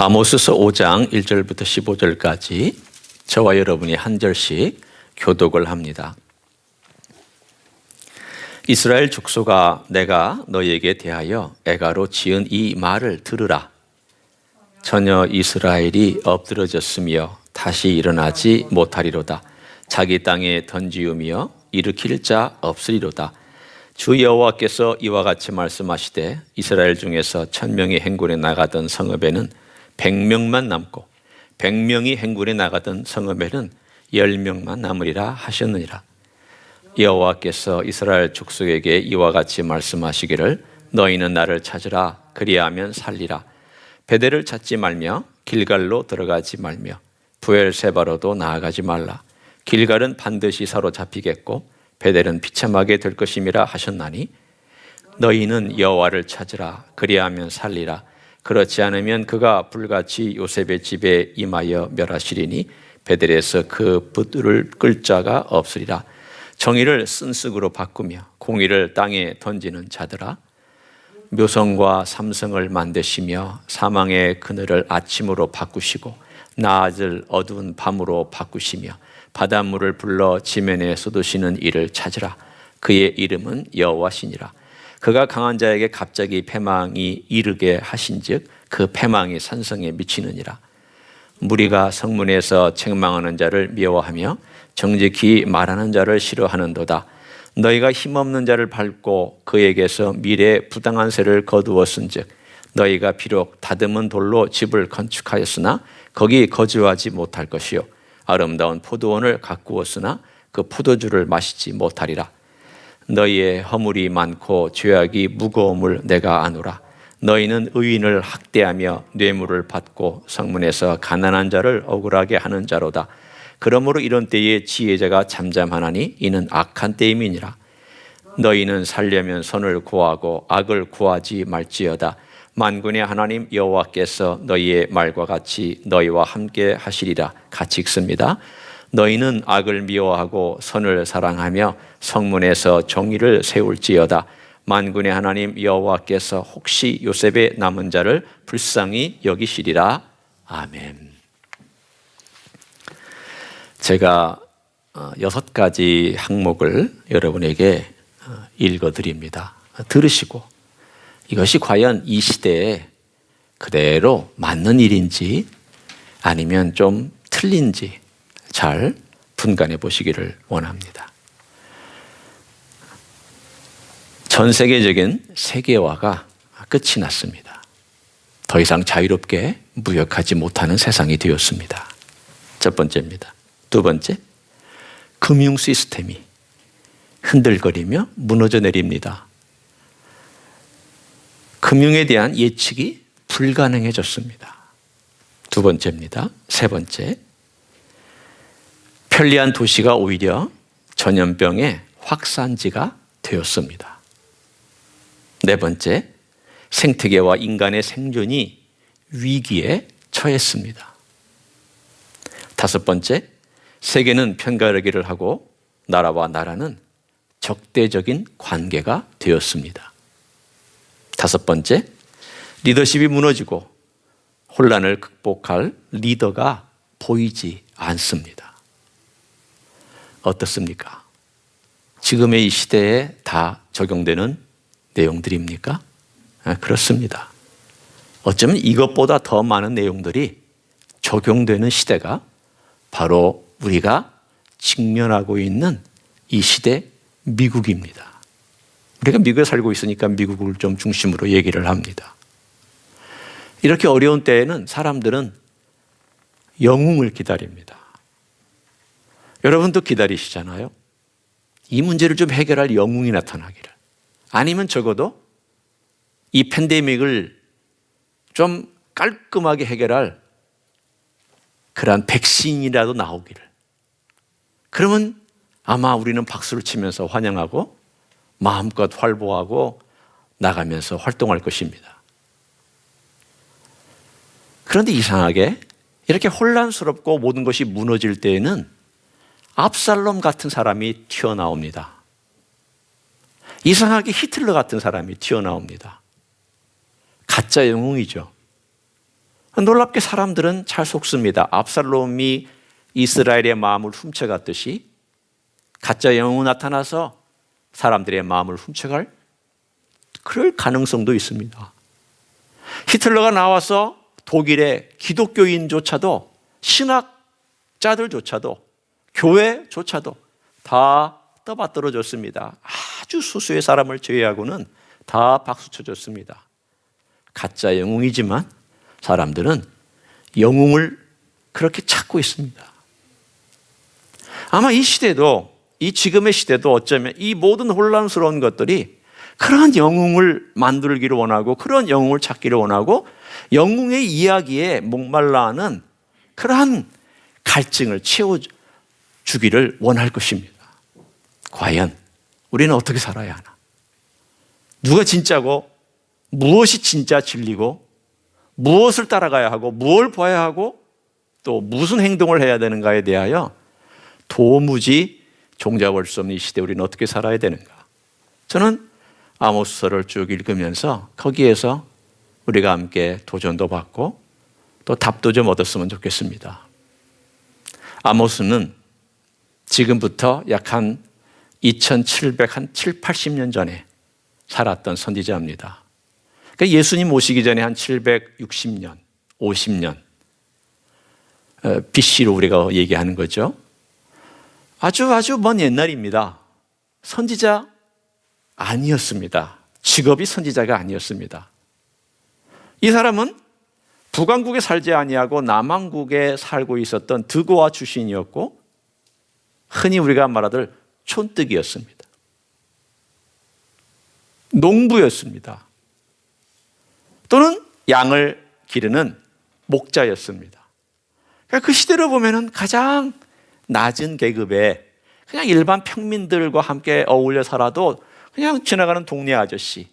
아모스서 5장 1절부터 15절까지 저와 여러분이 한 절씩 교독을 합니다. 이스라엘 족속아, 내가 너희에게 대하여 애가로 지은 이 말을 들으라. 전혀 이스라엘이 엎드러졌으며 다시 일어나지 못하리로다. 자기 땅에 던지우며 일으킬 자 없으리로다. 주 여호와께서 이와 같이 말씀하시되 이스라엘 중에서 1000명이 행군에 나가던 성읍에는 100명만 남고 100명이 행군에 나가던 성읍에는 10명만 남으리라 하셨느니라. 여호와께서 이스라엘 족속에게 이와 같이 말씀하시기를 너희는 나를 찾으라. 그리하면 살리라. 베델을 찾지 말며 길갈로 들어가지 말며 부엘세바로도 나아가지 말라. 길갈은 반드시 사로잡히겠고 베델은 비참하게 될 것임이라 하셨나니 너희는 여호와를 찾으라. 그리하면 살리라. 그렇지 않으면 그가 불같이 요셉의 집에 임하여 멸하시리니 베델에서 그 붓을 끌 자가 없으리라. 정의를 쓴쑥으로 바꾸며 공의를 땅에 던지는 자들아, 묘성과 삼성을 만드시며 사망의 그늘을 아침으로 바꾸시고 낮을 어두운 밤으로 바꾸시며 바닷물을 불러 지면에 쏟으시는 이를 찾으라. 그의 이름은 여호와시니라. 그가 강한 자에게 갑자기 패망이 이르게 하신즉 그 패망이 산성에 미치느니라. 무리가 성문에서 책망하는 자를 미워하며 정직히 말하는 자를 싫어하는도다. 너희가 힘없는 자를 밟고 그에게서 미래의 부당한 세를 거두었은즉 너희가 비록 다듬은 돌로 집을 건축하였으나 거기 거주하지 못할 것이요 아름다운 포도원을 가꾸었으나 그 포도주를 마시지 못하리라. 너희의 허물이 많고 죄악이 무거움을 내가 아노라. 너희는 의인을 학대하며 뇌물을 받고 성문에서 가난한 자를 억울하게 하는 자로다. 그러므로 이런 때에 지혜자가 잠잠하나니 이는 악한 때임이니라. 너희는 살려면 선을 구하고 악을 구하지 말지어다. 만군의 하나님 여호와께서 너희의 말과 같이 너희와 함께 하시리라. 같이 읽습니다. 너희는 악을 미워하고 선을 사랑하며 성문에서 정의를 세울지어다. 만군의 하나님 여호와께서 혹시 요셉의 남은 자를 불쌍히 여기시리라. 아멘. 제가 6가지 항목을 여러분에게 읽어드립니다. 들으시고 이것이 과연 이 시대에 그대로 맞는 일인지 아니면 좀 틀린지 잘 분간해 보시기를 원합니다. 전 세계적인 세계화가 끝이 났습니다. 더 이상 자유롭게 무역하지 못하는 세상이 되었습니다. 첫 번째입니다. 두 번째, 금융 시스템이 흔들거리며 무너져 내립니다. 금융에 대한 예측이 불가능해졌습니다. 두 번째입니다. 세 번째, 편리한 도시가 오히려 전염병의 확산지가 되었습니다. 네 번째, 생태계와 인간의 생존이 위기에 처했습니다. 다섯 번째, 세계는 편가르기를 하고 나라와 나라는 적대적인 관계가 되었습니다. 다섯 번째, 리더십이 무너지고 혼란을 극복할 리더가 보이지 않습니다. 어떻습니까? 지금의 이 시대에 다 적용되는 내용들입니까? 그렇습니다. 어쩌면 이것보다 더 많은 내용들이 적용되는 시대가 바로 우리가 직면하고 있는 이 시대 미국입니다. 우리가 미국에 살고 있으니까 미국을 좀 중심으로 얘기를 합니다. 이렇게 어려운 때에는 사람들은 영웅을 기다립니다. 여러분도 기다리시잖아요. 이 문제를 좀 해결할 영웅이 나타나기를. 아니면 적어도 이 팬데믹을 좀 깔끔하게 해결할 그러한 백신이라도 나오기를. 그러면 아마 우리는 박수를 치면서 환영하고 마음껏 활보하고 나가면서 활동할 것입니다. 그런데 이상하게 이렇게 혼란스럽고 모든 것이 무너질 때에는 압살롬 같은 사람이 튀어나옵니다. 이상하게 히틀러 같은 사람이 튀어나옵니다. 가짜 영웅이죠. 놀랍게 사람들은 잘 속습니다. 압살롬이 이스라엘의 마음을 훔쳐갔듯이 가짜 영웅이 나타나서 사람들의 마음을 훔쳐갈 그럴 가능성도 있습니다. 히틀러가 나와서 독일의 기독교인조차도, 신학자들조차도, 교회조차도 다 떠받들어졌습니다. 아주 소수의 사람을 제외하고는 다 박수쳐줬습니다. 가짜 영웅이지만 사람들은 영웅을 그렇게 찾고 있습니다. 아마 이 시대도, 이 지금의 시대도 어쩌면 이 모든 혼란스러운 것들이 그런 영웅을 만들기를 원하고, 그런 영웅을 찾기를 원하고, 영웅의 이야기에 목말라 하는 그러한 갈증을 채워주기를 원할 것입니다. 과연 우리는 어떻게 살아야 하나? 누가 진짜고, 무엇이 진짜 진리고, 무엇을 따라가야 하고, 무엇을 봐야 하고, 또 무슨 행동을 해야 되는가에 대하여 도무지 종잡을 수 없는 이 시대에 우리는 어떻게 살아야 되는가? 저는 아모스서를 쭉 읽으면서 거기에서 우리가 함께 도전도 받고 또 답도 좀 얻었으면 좋겠습니다. 아모스는 지금부터 약 한 2780년 전에 살았던 선지자입니다. 그러니까 예수님 오시기 전에 한 760년, 50년 BC로 우리가 얘기하는 거죠. 아주 먼 옛날입니다. 선지자 아니었습니다. 직업이 선지자가 아니었습니다. 이 사람은 북왕국에 살지 아니하고 남왕국에 살고 있었던 드고아 출신이었고, 흔히 우리가 말하들 촌뜨기였습니다. 농부였습니다. 또는 양을 기르는 목자였습니다. 그러니까 그 시대로 보면은 가장 낮은 계급의 그냥 일반 평민들과 함께 어울려 살아도 그냥 지나가는 동네 아저씨,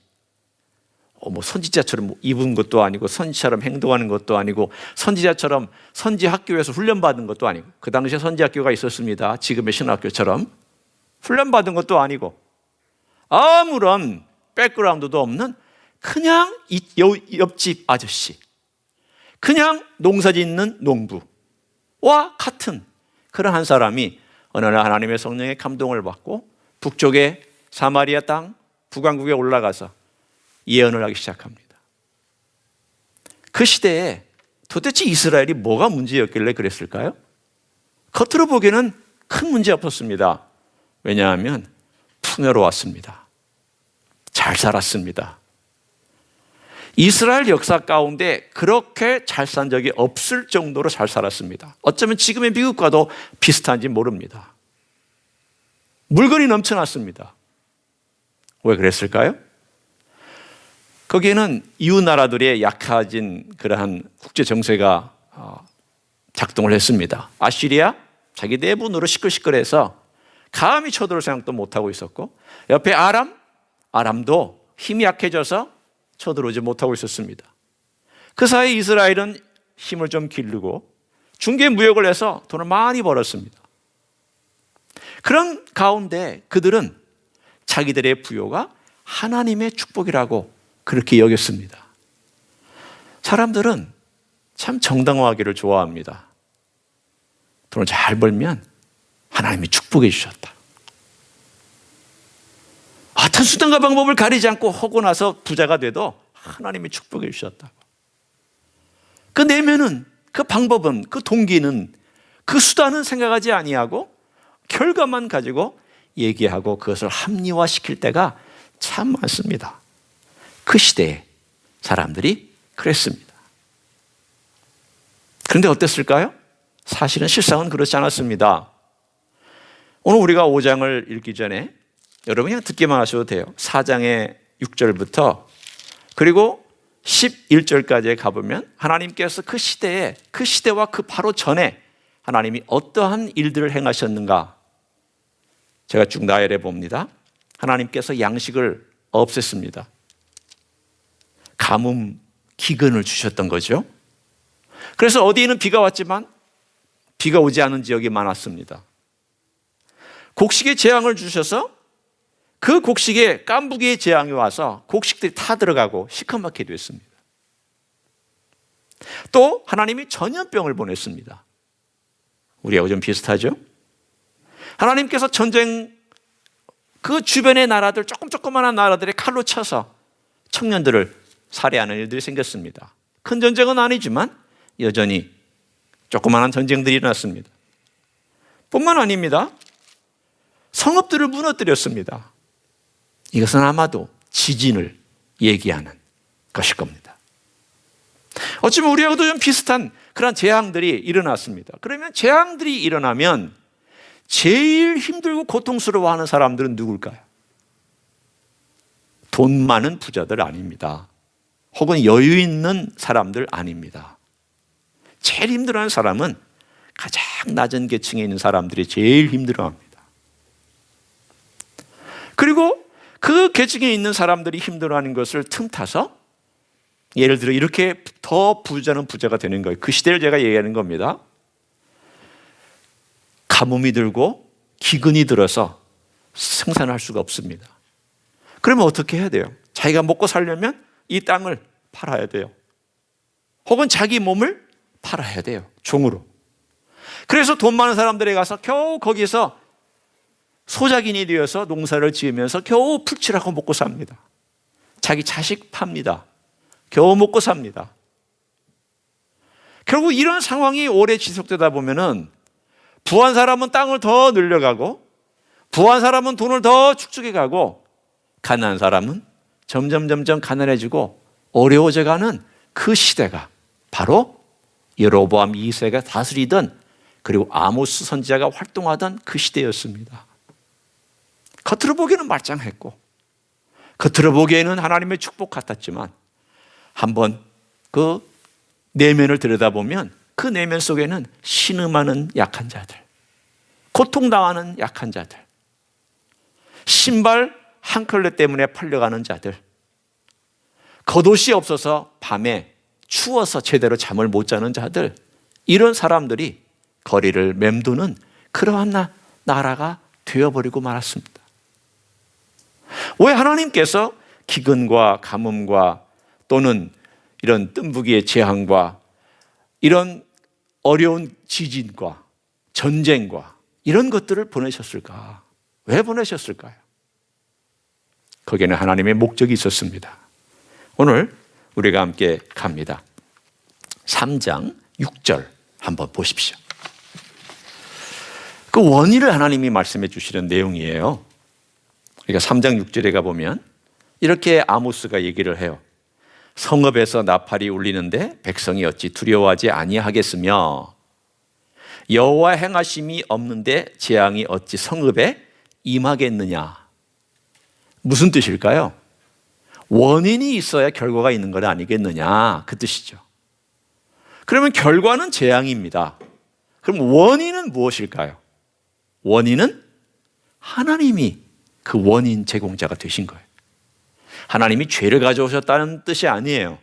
뭐 선지자처럼 입은 것도 아니고, 선지자처럼 행동하는 것도 아니고, 선지자처럼 선지 학교에서 훈련받은 것도 아니고, 그 당시에 선지 학교가 있었습니다. 지금의 신학교처럼 훈련받은 것도 아니고, 아무런 백그라운드도 없는 그냥 옆집 아저씨, 그냥 농사 짓는 농부와 같은 그런 한 사람이 어느 날 하나님의 성령의 감동을 받고 북쪽의 사마리아 땅 북왕국에 올라가서 예언을 하기 시작합니다. 그 시대에 도대체 이스라엘이 뭐가 문제였길래 그랬을까요? 겉으로 보기에는 큰 문제 없었습니다. 왜냐하면 풍요로웠습니다. 잘 살았습니다. 이스라엘 역사 가운데 그렇게 잘 산 적이 없을 정도로 잘 살았습니다. 어쩌면 지금의 미국과도 비슷한지 모릅니다. 물건이 넘쳐났습니다. 왜 그랬을까요? 거기에는 이웃 나라들의 약해진 그러한 국제 정세가 작동을 했습니다. 아시리아 자기 내분으로 시끌시끌해서 감히 쳐들어올 생각도 못하고 있었고, 옆에 아람도 힘이 약해져서 쳐들어오지 못하고 있었습니다. 그 사이 이스라엘은 힘을 좀 기르고 중개 무역을 해서 돈을 많이 벌었습니다. 그런 가운데 그들은 자기들의 부요가 하나님의 축복이라고 그렇게 여겼습니다. 사람들은 참 정당화하기를 좋아합니다. 돈을 잘 벌면 하나님이 축복해 주셨다. 어떤 수단과 방법을 가리지 않고 하고 나서 부자가 돼도 하나님이 축복해 주셨다고. 그 내면은, 그 방법은, 그 동기는, 그 수단은 생각하지 아니하고 결과만 가지고 얘기하고 그것을 합리화시킬 때가 참 많습니다. 그 시대에 사람들이 그랬습니다. 그런데 어땠을까요? 사실은 실상은 그렇지 않았습니다. 오늘 우리가 5장을 읽기 전에 여러분 그냥 듣기만 하셔도 돼요. 4장의 6절부터 그리고 11절까지에 가보면 하나님께서 그 시대에, 그 시대와 그 바로 전에 하나님이 어떠한 일들을 행하셨는가 제가 쭉 나열해 봅니다. 하나님께서 양식을 없앴습니다. 가뭄, 기근을 주셨던 거죠. 그래서 어디에는 비가 왔지만 비가 오지 않은 지역이 많았습니다. 곡식에 재앙을 주셔서 그 곡식에 깐부기의 재앙이 와서 곡식들이 타 들어가고 시커멓게 됐습니다. 또 하나님이 전염병을 보냈습니다. 우리하고 좀 비슷하죠? 하나님께서 전쟁, 그 주변의 나라들, 조그만한 나라들의 칼로 쳐서 청년들을 살해하는 일들이 생겼습니다. 큰 전쟁은 아니지만 여전히 조그만한 전쟁들이 일어났습니다. 뿐만 아닙니다. 성읍들을 무너뜨렸습니다. 이것은 아마도 지진을 얘기하는 것일 겁니다. 어쩌면 우리하고도 좀 비슷한 그런 재앙들이 일어났습니다. 그러면 재앙들이 일어나면 제일 힘들고 고통스러워하는 사람들은 누굴까요? 돈 많은 부자들 아닙니다. 혹은 여유 있는 사람들 아닙니다. 제일 힘들어하는 사람은 가장 낮은 계층에 있는 사람들이 제일 힘들어합니다. 그리고 그 계층에 있는 사람들이 힘들어하는 것을 틈타서 예를 들어 이렇게 더 부자는 부자가 되는 거예요. 그 시대를 제가 얘기하는 겁니다. 가뭄이 들고 기근이 들어서 생산할 수가 없습니다. 그러면 어떻게 해야 돼요? 자기가 먹고 살려면 이 땅을 팔아야 돼요. 혹은 자기 몸을 팔아야 돼요. 종으로. 그래서 돈 많은 사람들에 가서 겨우 거기서 소작인이 되어서 농사를 지으면서 겨우 풀칠하고 먹고 삽니다. 자기 자식 팝니다. 겨우 먹고 삽니다. 결국 이런 상황이 오래 지속되다 보면은 부한 사람은 땅을 더 늘려가고 부한 사람은 돈을 더 축적해가고 가난한 사람은 점점 가난해지고 어려워져가는 그 시대가 바로 여로보암 2세가 다스리던 그리고 아모스 선지자가 활동하던 그 시대였습니다. 겉으로 보기에는 말짱했고 겉으로 보기에는 하나님의 축복 같았지만 한번 그 내면을 들여다보면 그 내면 속에는 신음하는 약한 자들, 고통당하는 약한 자들, 신발 한 켤레 때문에 팔려가는 자들, 겉옷이 없어서 밤에 추워서 제대로 잠을 못 자는 자들, 이런 사람들이 거리를 맴도는 그러한 나라가 되어버리고 말았습니다. 왜 하나님께서 기근과 가뭄과 또는 이런 뜸부기의 재앙과 이런 어려운 지진과 전쟁과 이런 것들을 보내셨을까? 왜 보내셨을까요? 거기에는 하나님의 목적이 있었습니다. 오늘 우리가 함께 갑니다. 3장 6절 한번 보십시오. 그 원인을 하나님이 말씀해 주시는 내용이에요. 그러니까 3장 6절에 가보면 이렇게 아모스가 얘기를 해요. 성읍에서 나팔이 울리는데 백성이 어찌 두려워하지 아니하겠으며 여호와 행하심이 없는데 재앙이 어찌 성읍에 임하겠느냐. 무슨 뜻일까요? 원인이 있어야 결과가 있는 건 아니겠느냐, 그 뜻이죠. 그러면 결과는 재앙입니다. 그럼 원인은 무엇일까요? 원인은 하나님이 그 원인 제공자가 되신 거예요. 하나님이 죄를 가져오셨다는 뜻이 아니에요.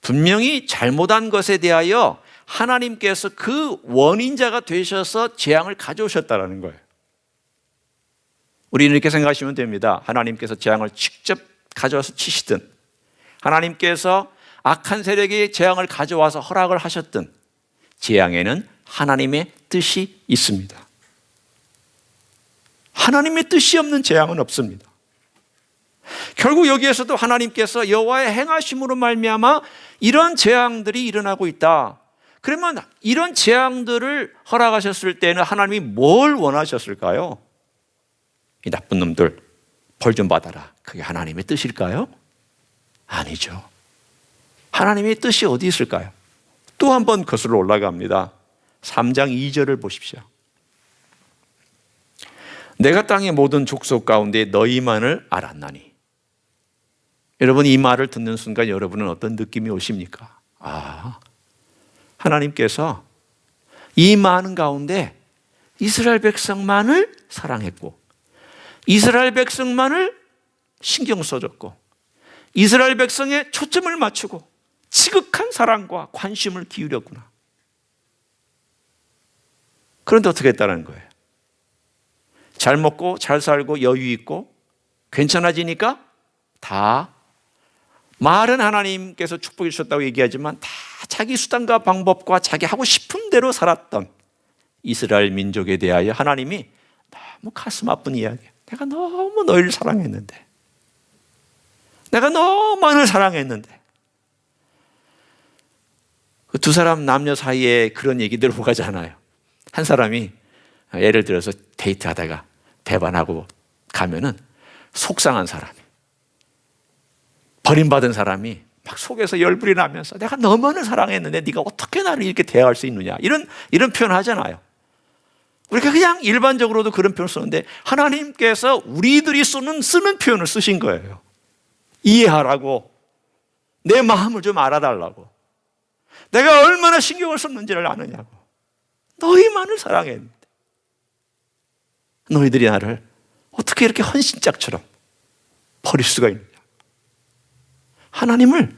분명히 잘못한 것에 대하여 하나님께서 그 원인자가 되셔서 재앙을 가져오셨다는 거예요. 우리는 이렇게 생각하시면 됩니다. 하나님께서 재앙을 직접 가져와서 치시든 하나님께서 악한 세력이 재앙을 가져와서 허락을 하셨든 재앙에는 하나님의 뜻이 있습니다. 하나님의 뜻이 없는 재앙은 없습니다. 결국 여기에서도 하나님께서 여호와의 행하심으로 말미암아 이런 재앙들이 일어나고 있다. 그러면 이런 재앙들을 허락하셨을 때는 하나님이 뭘 원하셨을까요? 이 나쁜 놈들 벌 좀 받아라. 그게 하나님의 뜻일까요? 아니죠. 하나님의 뜻이 어디 있을까요? 또 한 번 거슬러 올라갑니다. 3장 2절을 보십시오. 내가 땅의 모든 족속 가운데 너희만을 알았나니. 여러분, 이 말을 듣는 순간 여러분은 어떤 느낌이 오십니까? 하나님께서 이 많은 가운데 이스라엘 백성만을 사랑했고 이스라엘 백성만을 신경 써줬고 이스라엘 백성에 초점을 맞추고 지극한 사랑과 관심을 기울였구나. 그런데 어떻게 했다는 거예요? 잘 먹고 잘 살고 여유 있고 괜찮아지니까 다 말은 하나님께서 축복해 주셨다고 얘기하지만 다 자기 수단과 방법과 자기 하고 싶은 대로 살았던 이스라엘 민족에 대하여 하나님이 너무 가슴 아픈 이야기예요. 내가 너무 너희를 사랑했는데, 내가 너무 너희를 사랑했는데. 그 두 사람 남녀 사이에 그런 얘기들 오가잖아요. 한 사람이 예를 들어서 데이트하다가 배반하고 가면은 속상한 사람이, 버림받은 사람이 막 속에서 열불이 나면서 내가 너무나 사랑했는데 네가 어떻게 나를 이렇게 대할 수 있느냐, 이런 표현 하잖아요. 우리가 그냥 일반적으로도 그런 표현을 쓰는데 하나님께서 우리들이 쓰는 표현을 쓰신 거예요. 이해하라고, 내 마음을 좀 알아달라고, 내가 얼마나 신경을 썼는지를 아느냐고. 너희만을 사랑했는데 너희들이 나를 어떻게 이렇게 헌신짝처럼 버릴 수가 있느냐. 하나님을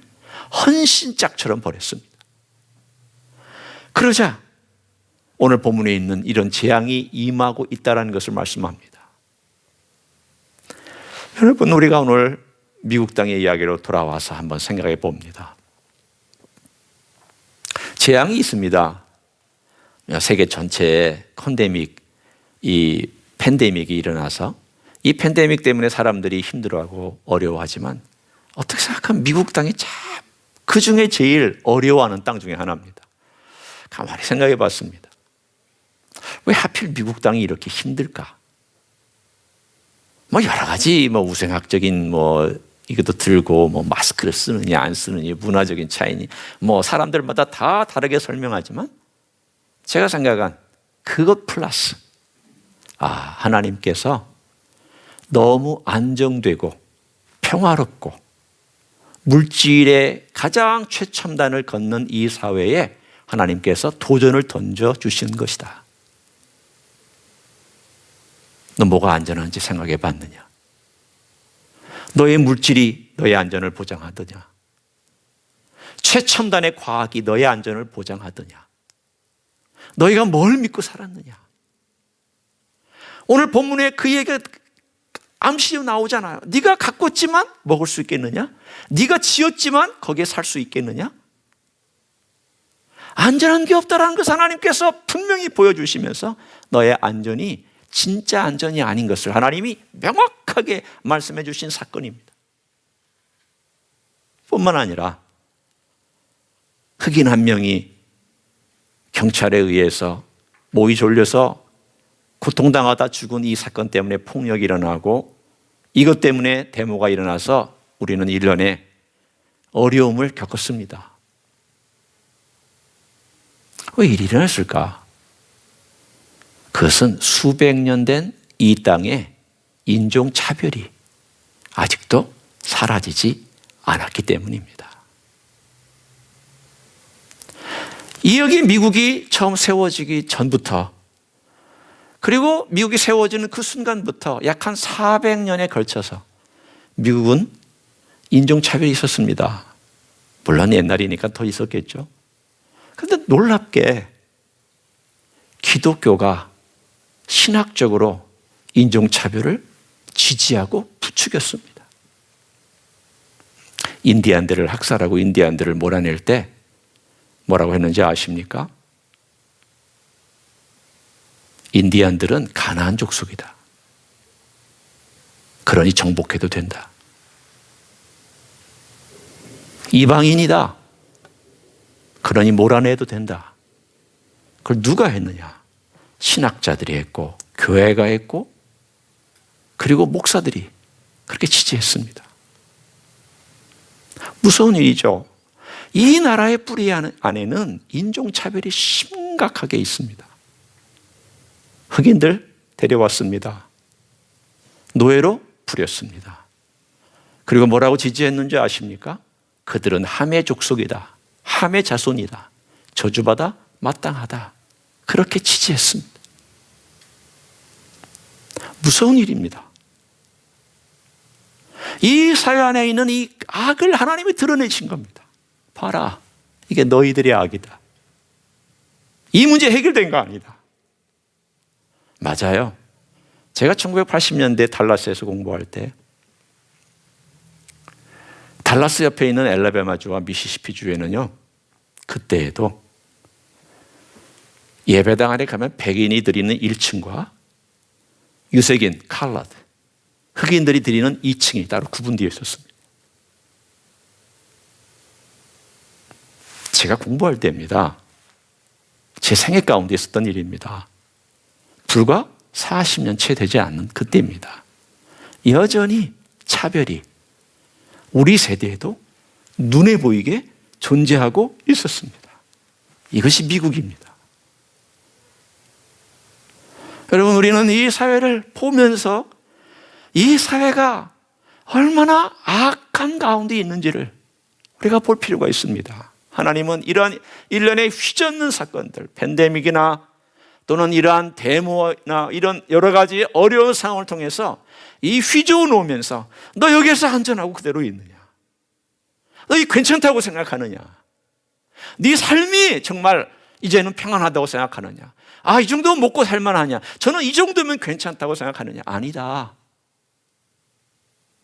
헌신짝처럼 버렸습니다. 그러자 오늘 본문에 있는 이런 재앙이 임하고 있다는 것을 말씀합니다. 여러분, 우리가 오늘 미국 땅의 이야기로 돌아와서 한번 생각해 봅니다. 재앙이 있습니다. 세계 전체에 이 팬데믹이 일어나서 이 팬데믹 때문에 사람들이 힘들어하고 어려워하지만 어떻게 생각하면 미국 땅이 참 그 중에 제일 어려워하는 땅 중에 하나입니다. 가만히 생각해 봤습니다. 왜 하필 미국 땅이 이렇게 힘들까? 여러 가지 우생학적인 이것도 들고 마스크를 쓰느냐 안 쓰느냐, 문화적인 차이니 사람들마다 다 다르게 설명하지만 제가 생각한 그것 플러스 하나님께서 너무 안정되고 평화롭고 물질의 가장 최첨단을 걷는 이 사회에 하나님께서 도전을 던져주신 것이다. 너 뭐가 안전한지 생각해 봤느냐? 너의 물질이 너의 안전을 보장하더냐? 최첨단의 과학이 너의 안전을 보장하더냐? 너희가 뭘 믿고 살았느냐? 오늘 본문에 그 얘기가 암시 나오잖아요. 네가 가꿨지만 먹을 수 있겠느냐? 네가 지었지만 거기에 살 수 있겠느냐? 안전한 게 없다라는 것을 하나님께서 분명히 보여주시면서 너의 안전이 진짜 안전이 아닌 것을 하나님이 명확하게 말씀해 주신 사건입니다. 뿐만 아니라 흑인 한 명이 경찰에 의해서 모이 졸려서 고통당하다 죽은 이 사건 때문에 폭력이 일어나고 이것 때문에 데모가 일어나서 우리는 1년에 어려움을 겪었습니다. 왜 일이 일어났을까? 그것은 수백 년 된 이 땅의 인종차별이 아직도 사라지지 않았기 때문입니다. 여기 미국이 처음 세워지기 전부터, 그리고 미국이 세워지는 그 순간부터 약 한 400년에 걸쳐서 미국은 인종차별이 있었습니다. 물론 옛날이니까 더 있었겠죠. 그런데 놀랍게 기독교가 신학적으로 인종차별을 지지하고 부추겼습니다. 인디안들을 학살하고 인디안들을 몰아낼 때 뭐라고 했는지 아십니까? 인디안들은 가나안 족속이다. 그러니 정복해도 된다. 이방인이다. 그러니 몰아내도 된다. 그걸 누가 했느냐? 신학자들이 했고, 교회가 했고, 그리고 목사들이 그렇게 지지했습니다. 무서운 일이죠. 이 나라의 뿌리 안에는 인종차별이 심각하게 있습니다. 흑인들 데려왔습니다. 노예로 부렸습니다. 그리고 뭐라고 지지했는지 아십니까? 그들은 함의 족속이다. 함의 자손이다. 저주받아 마땅하다. 그렇게 지지했습니다. 무서운 일입니다. 이 사회 안에 있는 이 악을 하나님이 드러내신 겁니다. 봐라, 이게 너희들의 악이다. 이 문제 해결된 거 아니다. 맞아요. 제가 1980년대 달라스에서 공부할 때 달라스 옆에 있는 엘라베마주와 미시시피주에는요, 그때에도 예배당 안에 가면 백인이 드리는 1층과 유색인, 칼라드, 흑인들이 드리는 2층이 따로 구분되어 있었습니다. 제가 공부할 때입니다. 제 생애 가운데 있었던 일입니다. 불과 40년 채 되지 않는 그때입니다. 여전히 차별이 우리 세대에도 눈에 보이게 존재하고 있었습니다. 이것이 미국입니다. 여러분, 우리는 이 사회를 보면서 이 사회가 얼마나 악한 가운데 있는지를 우리가 볼 필요가 있습니다. 하나님은 이러한 일련의 휘젓는 사건들, 팬데믹이나 또는 이러한 데모나 이런 여러 가지 어려운 상황을 통해서 이 휘저어 놓으면서 너 여기에서 안전하고 그대로 있느냐? 너 이 괜찮다고 생각하느냐? 네 삶이 정말 이제는 평안하다고 생각하느냐? 아, 이 정도면 먹고 살만하냐? 저는 이 정도면 괜찮다고 생각하느냐? 아니다.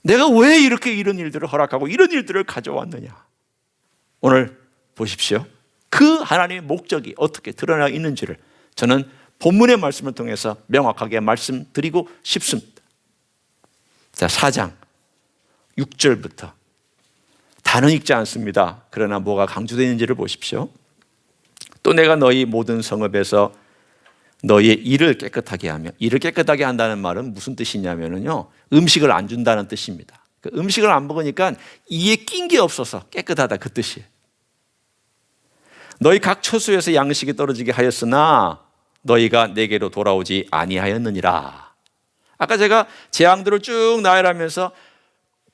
내가 왜 이렇게 이런 일들을 허락하고 이런 일들을 가져왔느냐? 오늘 보십시오. 그 하나님의 목적이 어떻게 드러나 있는지를 저는 본문의 말씀을 통해서 명확하게 말씀드리고 싶습니다. 자, 4장 6절부터 다는 읽지 않습니다. 그러나 뭐가 강조되어 있는지를 보십시오. 또 내가 너희 모든 성읍에서 너희의 이를 깨끗하게 하며, 이를 깨끗하게 한다는 말은 무슨 뜻이냐면요, 음식을 안 준다는 뜻입니다. 그 음식을 안 먹으니까 이에 낀 게 없어서 깨끗하다, 그 뜻이에요. 너희 각 처소에서 양식이 떨어지게 하였으나 너희가 내게로 돌아오지 아니하였느니라. 아까 제가 재앙들을 쭉 나열하면서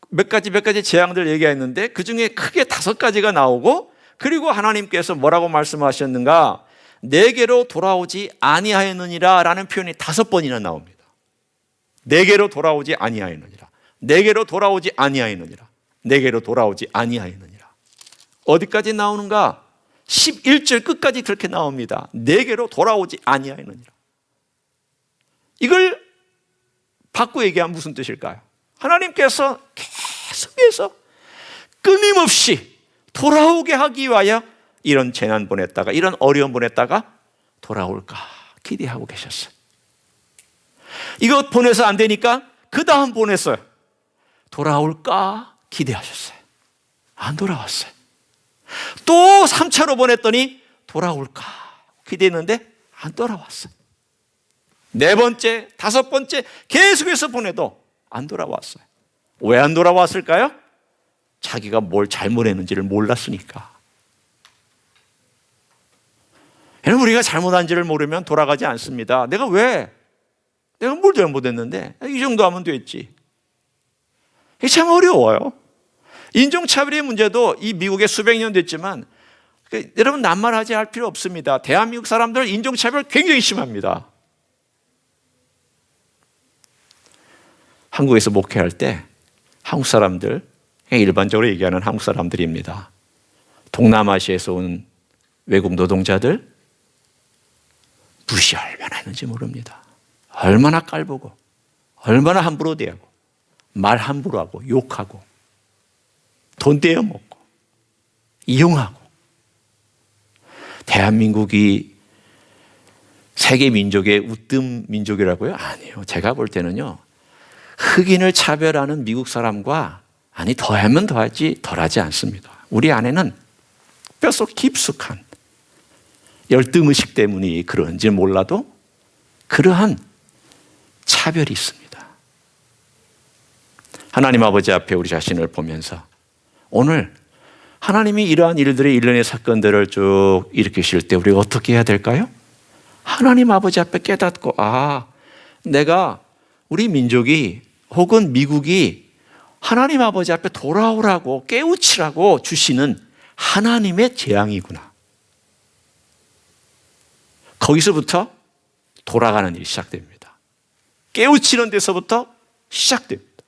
몇 가지 재앙들 얘기했는데 그 중에 크게 5가지가 나오고, 그리고 하나님께서 뭐라고 말씀하셨는가? 내게로 돌아오지 아니하였느니라 라는 표현이 5번이나 나옵니다. 내게로 돌아오지 아니하였느니라, 내게로 돌아오지 아니하였느니라, 내게로 돌아오지 아니하였느니라. 어디까지 나오는가? 11절 끝까지 그렇게 나옵니다. 내게로 돌아오지 아니하였느니라. 이걸 바꿔 얘기하면 무슨 뜻일까요? 하나님께서 계속해서 끊임없이 돌아오게 하기 위하여 이런 재난 보냈다가, 이런 어려움 보냈다가 돌아올까 기대하고 계셨어요. 이것 보내서 안 되니까 그 다음 보냈어요. 돌아올까 기대하셨어요. 안 돌아왔어요. 또 3차로 보냈더니 돌아올까 기대했는데 안 돌아왔어요. 4번째, 5번째 계속해서 보내도 안 돌아왔어요. 왜 안 돌아왔을까요? 자기가 뭘 잘못했는지를 몰랐으니까. 여러분, 우리가 잘못한지를 모르면 돌아가지 않습니다. 내가 뭘 잘못했는데 이 정도 하면 됐지. 이게 참 어려워요. 인종차별의 문제도 이 미국에 수백 년 됐지만 여러분, 낱말하지 할 필요 없습니다. 대한민국 사람들 인종차별 굉장히 심합니다. 한국에서 목회할 때 한국 사람들, 일반적으로 얘기하는 한국 사람들입니다. 동남아시아에서 온 외국 노동자들 무시 얼마나 했는지 모릅니다. 얼마나 깔보고, 얼마나 함부로 대하고, 말 함부로 하고, 욕하고, 돈 떼어먹고, 이용하고. 대한민국이 세계 민족의 우뜸 민족이라고요? 아니에요. 제가 볼 때는요, 흑인을 차별하는 미국 사람과 더하면 더하지 덜하지 않습니다. 우리 안에는 뼛속 깊숙한 열등의식 때문이 그런지 몰라도 그러한 차별이 있습니다. 하나님 아버지 앞에 우리 자신을 보면서 오늘 하나님이 이러한 일들의 일련의 사건들을 쭉 일으키실 때 우리가 어떻게 해야 될까요? 하나님 아버지 앞에 깨닫고, 내가 우리 민족이 혹은 미국이 하나님 아버지 앞에 돌아오라고 깨우치라고 주시는 하나님의 재앙이구나. 거기서부터 돌아가는 일이 시작됩니다. 깨우치는 데서부터 시작됩니다.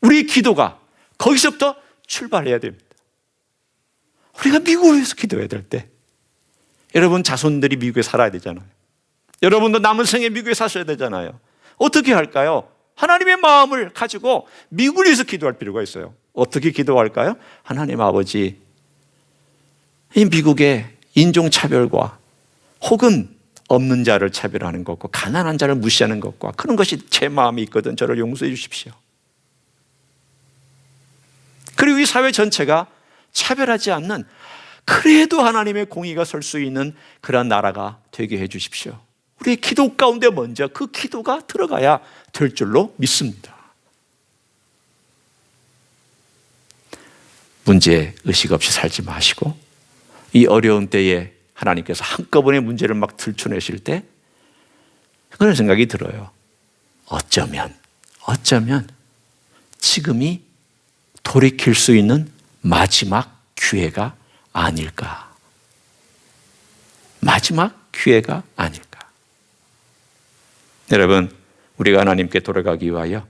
우리 기도가 거기서부터 출발해야 됩니다. 우리가 미국을 위해서 기도해야 될 때, 여러분 자손들이 미국에 살아야 되잖아요. 여러분도 남은 생에 미국에 사셔야 되잖아요. 어떻게 할까요? 하나님의 마음을 가지고 미국을 위해서 기도할 필요가 있어요. 어떻게 기도할까요? 하나님 아버지, 이 미국의 인종차별과 혹은 없는 자를 차별하는 것과 가난한 자를 무시하는 것과 그런 것이 제 마음에 있거든. 저를 용서해 주십시오. 그리고 이 사회 전체가 차별하지 않는, 그래도 하나님의 공의가 설 수 있는 그런 나라가 되게 해 주십시오. 우리의 기도 가운데 먼저 그 기도가 들어가야 될 줄로 믿습니다. 문제의식 없이 살지 마시고 이 어려운 때에 하나님께서 한꺼번에 문제를 막 들춰내실 때 그런 생각이 들어요. 어쩌면 지금이 돌이킬 수 있는 마지막 기회가 아닐까. 마지막 기회가 아닐까. 여러분, 우리가 하나님께 돌아가기 위하여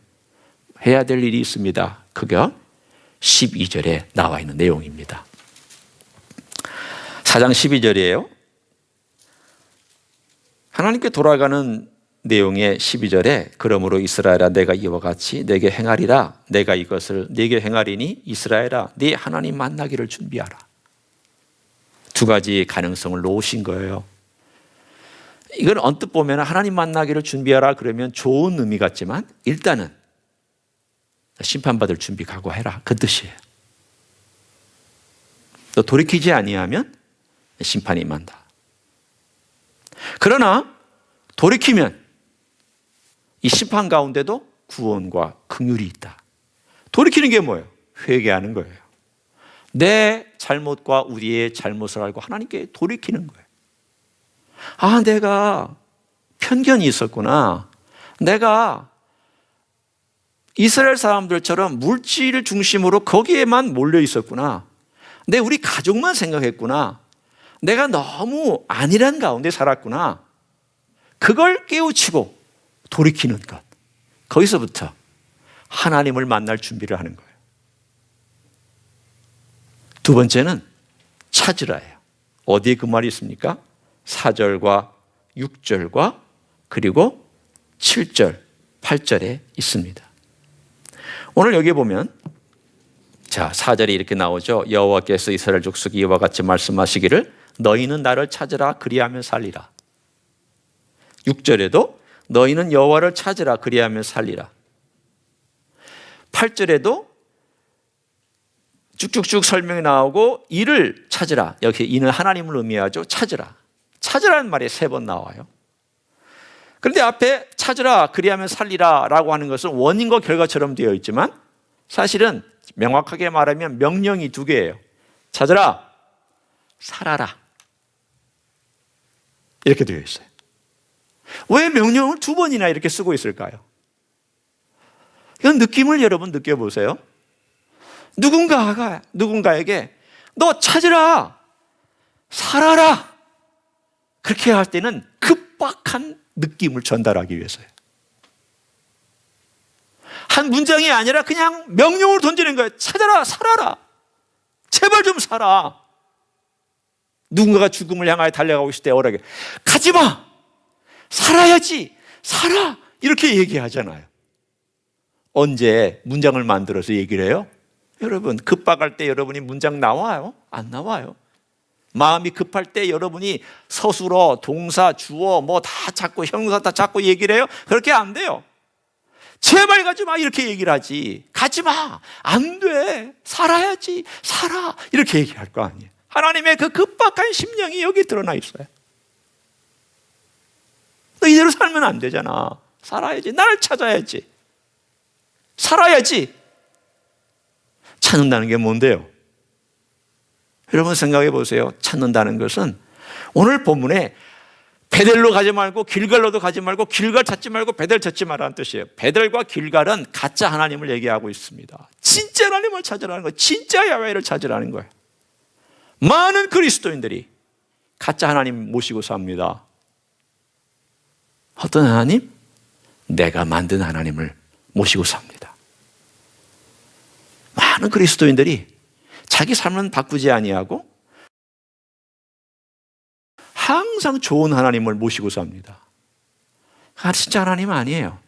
해야 될 일이 있습니다. 그게 12절에 나와 있는 내용입니다. 4장 12절이에요. 하나님께 돌아가는 내용의 12절에 그러므로 이스라엘아 내가 이와 같이 내게 행하리라. 내가 이것을 네게 행하리니 이스라엘아 네 하나님 만나기를 준비하라. 두 가지 가능성을 놓으신 거예요. 이건 언뜻 보면 하나님 만나기를 준비하라 그러면 좋은 의미 같지만 일단은 심판받을 준비 각오해라 그 뜻이에요. 또 돌이키지 아니하면 심판이 임한다. 그러나 돌이키면 이 심판 가운데도 구원과 긍휼이 있다. 돌이키는 게 뭐예요? 회개하는 거예요. 내 잘못과 우리의 잘못을 알고 하나님께 돌이키는 거예요. 아, 내가 편견이 있었구나. 내가 이스라엘 사람들처럼 물질을 중심으로 거기에만 몰려 있었구나. 우리 가족만 생각했구나. 내가 너무 안일한 가운데 살았구나. 그걸 깨우치고 돌이키는 것. 거기서부터 하나님을 만날 준비를 하는 거예요. 두 번째는 찾으라예요. 어디에 그 말이 있습니까? 4절과 6절과 그리고 7절, 8절에 있습니다. 오늘 여기 보면 자, 4절에 이렇게 나오죠. 여호와께서 이스라엘 족속이 이와 같이 말씀하시기를 너희는 나를 찾으라 그리하면 살리라. 6절에도 너희는 여호와를 찾으라 그리하면 살리라. 8절에도 쭉쭉쭉 설명이 나오고 이를 찾으라. 여기 이는 하나님을 의미하죠. 찾으라는 말이 3번 나와요. 그런데 앞에 찾으라 그리하면 살리라 라고 하는 것은 원인과 결과처럼 되어 있지만 사실은 명확하게 말하면 명령이 2개예요. 찾으라, 살아라. 이렇게 되어 있어요. 왜 명령을 2번이나 이렇게 쓰고 있을까요? 이런 느낌을 여러분 느껴보세요. 누군가에게 너 찾으라, 살아라. 그렇게 할 때는 급박한 느낌을 전달하기 위해서요. 한 문장이 아니라 그냥 명령을 던지는 거예요. 찾아라, 살아라. 제발 좀 살아. 누군가가 죽음을 향하여 달려가고 있을 때 어라게 가지마. 살아야지. 살아. 이렇게 얘기하잖아요. 언제 문장을 만들어서 얘기를 해요? 여러분, 급박할 때 여러분이 문장 나와요? 안 나와요? 마음이 급할 때 여러분이 서술어, 동사, 주어 뭐 다 찾고 형용사 다 찾고 얘기를 해요? 그렇게 안 돼요. 제발 가지마 이렇게 얘기를 하지. 가지마. 안 돼. 살아야지. 살아. 이렇게 얘기할 거 아니에요. 하나님의 그 급박한 심령이 여기 드러나 있어요. 너 이대로 살면 안 되잖아. 살아야지. 나를 찾아야지. 살아야지. 찾는다는 게 뭔데요? 여러분 생각해 보세요. 찾는다는 것은 오늘 본문에 베델로 가지 말고 길갈로도 가지 말고 길갈 찾지 말고 베델 찾지 말라는 뜻이에요. 베델과 길갈은 가짜 하나님을 얘기하고 있습니다. 진짜 하나님을 찾으라는 거예요. 진짜 야훼를 찾으라는 거예요. 많은 그리스도인들이 가짜 하나님 모시고 삽니다. 어떤 하나님? 내가 만든 하나님을 모시고 삽니다. 많은 그리스도인들이 자기 삶은 바꾸지 아니하고 항상 좋은 하나님을 모시고 삽니다. 진짜 하나님 아니에요.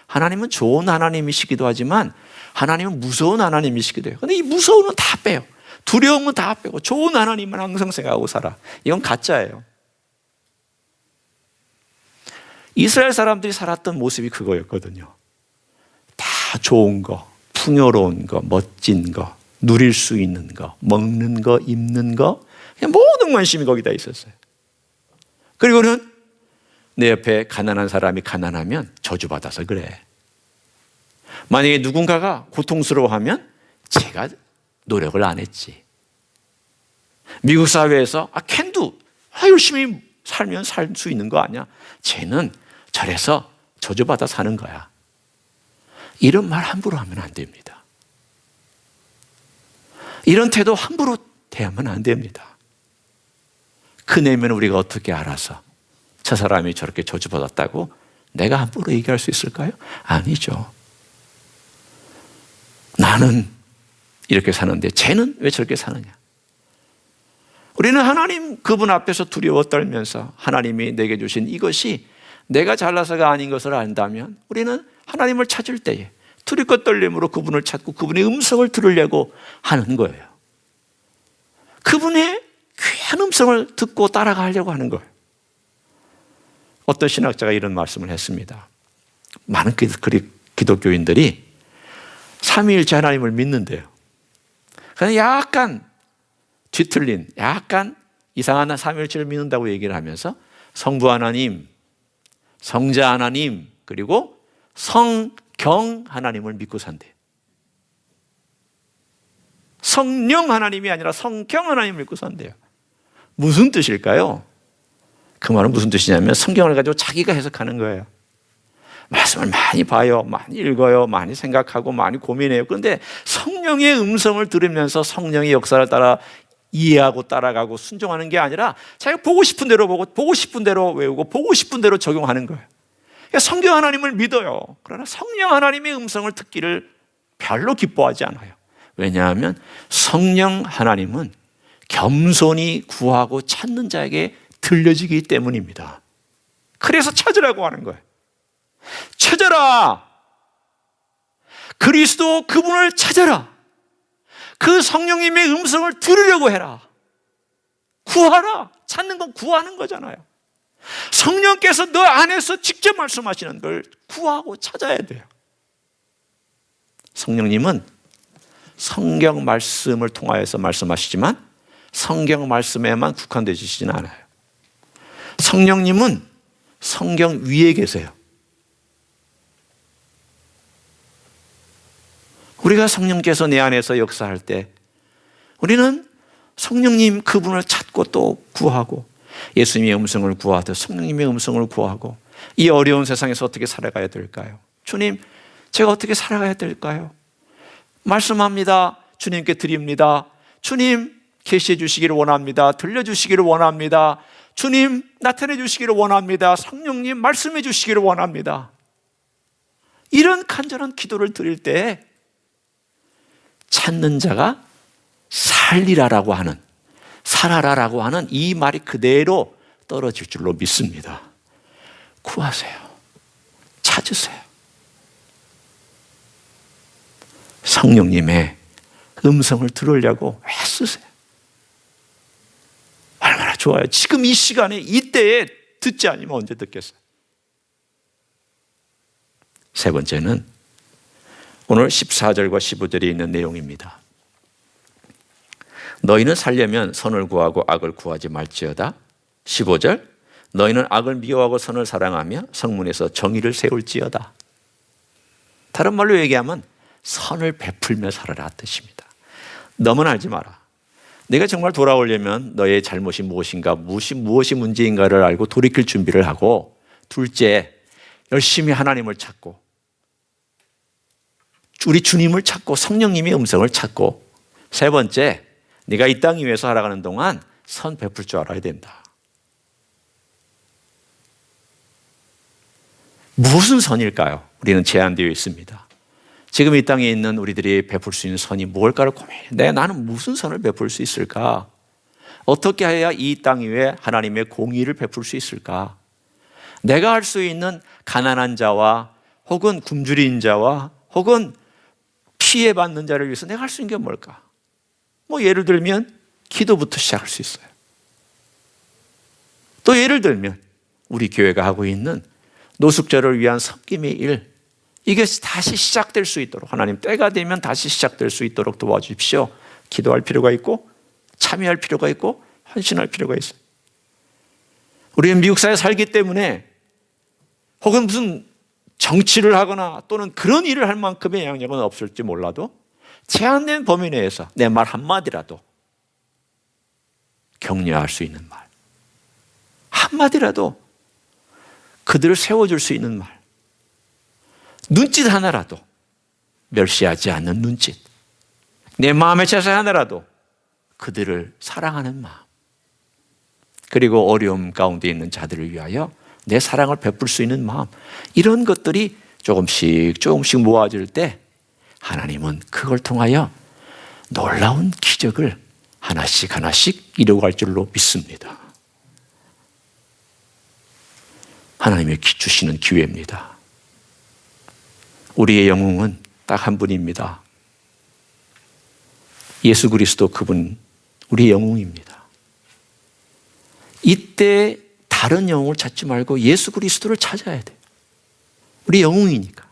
하나님은 좋은 하나님이시기도 하지만 하나님은 무서운 하나님이시기도 해요. 근데 이 무서움은 다 빼요. 두려움은 다 빼고 좋은 하나님은 항상 생각하고 살아. 이건 가짜예요. 이스라엘 사람들이 살았던 모습이 그거였거든요. 다 좋은 거, 풍요로운 거, 멋진 거, 누릴 수 있는 거, 먹는 거, 입는 거, 그냥 모든 관심이 거기다 있었어요. 그리고는 내 옆에 가난한 사람이 가난하면 저주받아서 그래. 만약에 누군가가 고통스러워하면 제가 노력을 안 했지. 미국 사회에서 캔도 열심히 살면 살 수 있는 거 아니야. 쟤는 저래서 저주받아 사는 거야. 이런 말 함부로 하면 안 됩니다. 이런 태도 함부로 대하면 안 됩니다. 그 내면 우리가 어떻게 알아서 저 사람이 저렇게 저주받았다고 내가 함부로 얘기할 수 있을까요? 아니죠. 나는 이렇게 사는데 쟤는 왜 저렇게 사느냐? 우리는 하나님 그분 앞에서 두려워 떨면서 하나님이 내게 주신 이것이 내가 잘나서가 아닌 것을 안다면 우리는 하나님을 찾을 때에 두렵고 떨림으로 그분을 찾고 그분의 음성을 들으려고 하는 거예요. 그분의 귀한 음성을 듣고 따라가려고 하는 거예요. 어떤 신학자가 이런 말씀을 했습니다. 많은 기독교인들이 삼위일체 하나님을 믿는데요. 그냥 약간 뒤틀린, 약간 이상한 삼위일체를 믿는다고 얘기를 하면서 성부 하나님, 성자 하나님, 그리고 성경 하나님을 믿고 산대요. 성령 하나님이 아니라 성경 하나님을 믿고 산대요. 무슨 뜻일까요? 그 말은 무슨 뜻이냐면 성경을 가지고 자기가 해석하는 거예요. 말씀을 많이 봐요, 많이 읽어요, 많이 생각하고 많이 고민해요. 그런데 성령의 음성을 들으면서 성령의 역사를 따라 이해하고 따라가고 순종하는 게 아니라 자기가 보고 싶은 대로 보고 보고 싶은 대로 외우고 보고 싶은 대로 적용하는 거예요. 그러니까 성경 하나님을 믿어요. 그러나 성령 하나님의 음성을 듣기를 별로 기뻐하지 않아요. 왜냐하면 성령 하나님은 겸손히 구하고 찾는 자에게 들려지기 때문입니다. 그래서 찾으라고 하는 거예요. 찾아라. 그리스도 그분을 찾아라. 그 성령님의 음성을 들으려고 해라. 구하라. 찾는 건 구하는 거잖아요. 성령께서 너 안에서 직접 말씀하시는 걸 구하고 찾아야 돼요. 성령님은 성경 말씀을 통하여서 말씀하시지만 성경 말씀에만 국한되시지는 않아요. 성령님은 성경 위에 계세요. 우리가 성령께서 내 안에서 역사할 때 우리는 성령님 그분을 찾고 또 구하고 예수님의 음성을 구하듯 성령님의 음성을 구하고 이 어려운 세상에서 어떻게 살아가야 될까요? 주님, 제가 어떻게 살아가야 될까요? 말씀합니다. 주님께 드립니다. 주님, 계시해 주시기를 원합니다. 들려주시기를 원합니다. 주님, 나타내 주시기를 원합니다. 성령님, 말씀해 주시기를 원합니다. 이런 간절한 기도를 드릴 때 찾는 자가 살리라라고 하는, 살아라라고 하는 이 말이 그대로 떨어질 줄로 믿습니다. 구하세요. 찾으세요. 성령님의 음성을 들으려고 애쓰세요. 얼마나 좋아요. 지금 이 시간에 이때에 듣지 않으면 언제 듣겠어요? 세 번째는 오늘 14절과 15절에 있는 내용입니다. 너희는 살려면 선을 구하고 악을 구하지 말지어다. 15절 너희는 악을 미워하고 선을 사랑하며 성문에서 정의를 세울지어다. 다른 말로 얘기하면 선을 베풀며 살아라 뜻입니다. 너만 알지 마라. 내가 정말 돌아오려면 너의 잘못이 무엇인가, 무엇이 문제인가를 알고 돌이킬 준비를 하고, 둘째, 열심히 하나님을 찾고 우리 주님을 찾고 성령님의 음성을 찾고, 세 번째, 네가 이 땅 위에서 살아가는 동안 선 베풀 줄 알아야 된다. 무슨 선일까요? 우리는 제한되어 있습니다. 지금 이 땅에 있는 우리들이 베풀 수 있는 선이 무엇일까를 고민해. 나는 무슨 선을 베풀 수 있을까? 어떻게 해야 이 땅 위에 하나님의 공의를 베풀 수 있을까? 내가 할 수 있는 가난한 자와 혹은 굶주린 자와 혹은 피해받는 자를 위해서 내가 할 수 있는 게 뭘까? 뭐 예를 들면 기도부터 시작할 수 있어요. 또 예를 들면 우리 교회가 하고 있는 노숙자를 위한 섬김의 일, 이게 다시 시작될 수 있도록 하나님 때가 되면 다시 시작될 수 있도록 도와주십시오. 기도할 필요가 있고 참여할 필요가 있고 헌신할 필요가 있어요. 우리는 미국 사회에 살기 때문에 혹은 무슨 정치를 하거나 또는 그런 일을 할 만큼의 영향력은 없을지 몰라도 제한된 범위 내에서 내 말 한마디라도 격려할 수 있는 말, 한마디라도 그들을 세워줄 수 있는 말, 눈짓 하나라도 멸시하지 않는 눈짓, 내 마음의 자세 하나라도 그들을 사랑하는 마음, 그리고 어려움 가운데 있는 자들을 위하여 내 사랑을 베풀 수 있는 마음, 이런 것들이 조금씩 모아질 때 하나님은 그걸 통하여 놀라운 기적을 하나씩 이루어갈 줄로 믿습니다. 하나님의 주시는 기회입니다. 우리의 영웅은 딱 한 분입니다. 예수 그리스도, 그분 우리의 영웅입니다. 이때 다른 영웅을 찾지 말고 예수 그리스도를 찾아야 돼요. 우리 영웅이니까.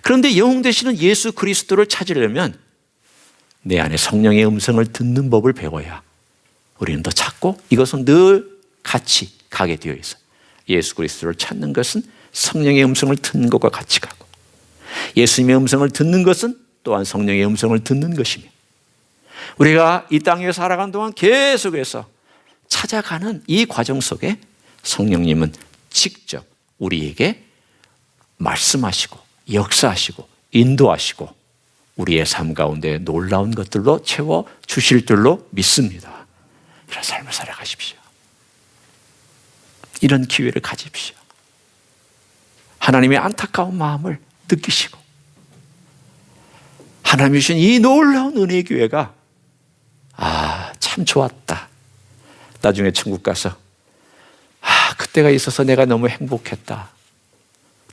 그런데 영웅 되시는 예수 그리스도를 찾으려면 내 안에 성령의 음성을 듣는 법을 배워야 우리는 더 찾고, 이것은 늘 같이 가게 되어 있어요. 예수 그리스도를 찾는 것은 성령의 음성을 듣는 것과 같이 가고, 예수님의 음성을 듣는 것은 또한 성령의 음성을 듣는 것이며, 우리가 이 땅에 살아가는 동안 계속해서 찾아가는 이 과정 속에 성령님은 직접 우리에게 말씀하시고 역사하시고 인도하시고 우리의 삶 가운데 놀라운 것들로 채워주실 줄로 믿습니다. 이런 삶을 살아가십시오. 이런 기회를 가집시오. 하나님의 안타까운 마음을 느끼시고 하나님이 주신 이 놀라운 은혜의 기회가 참 좋았다. 나중에 천국 가서 그때가 있어서 내가 너무 행복했다.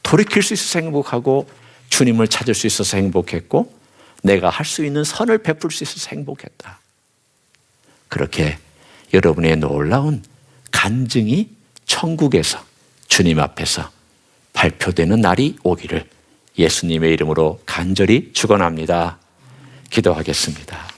돌이킬 수 있어서 행복하고 주님을 찾을 수 있어서 행복했고 내가 할 수 있는 선을 베풀 수 있어서 행복했다. 그렇게 여러분의 놀라운 간증이 천국에서 주님 앞에서 발표되는 날이 오기를 예수님의 이름으로 간절히 축원합니다. 기도하겠습니다.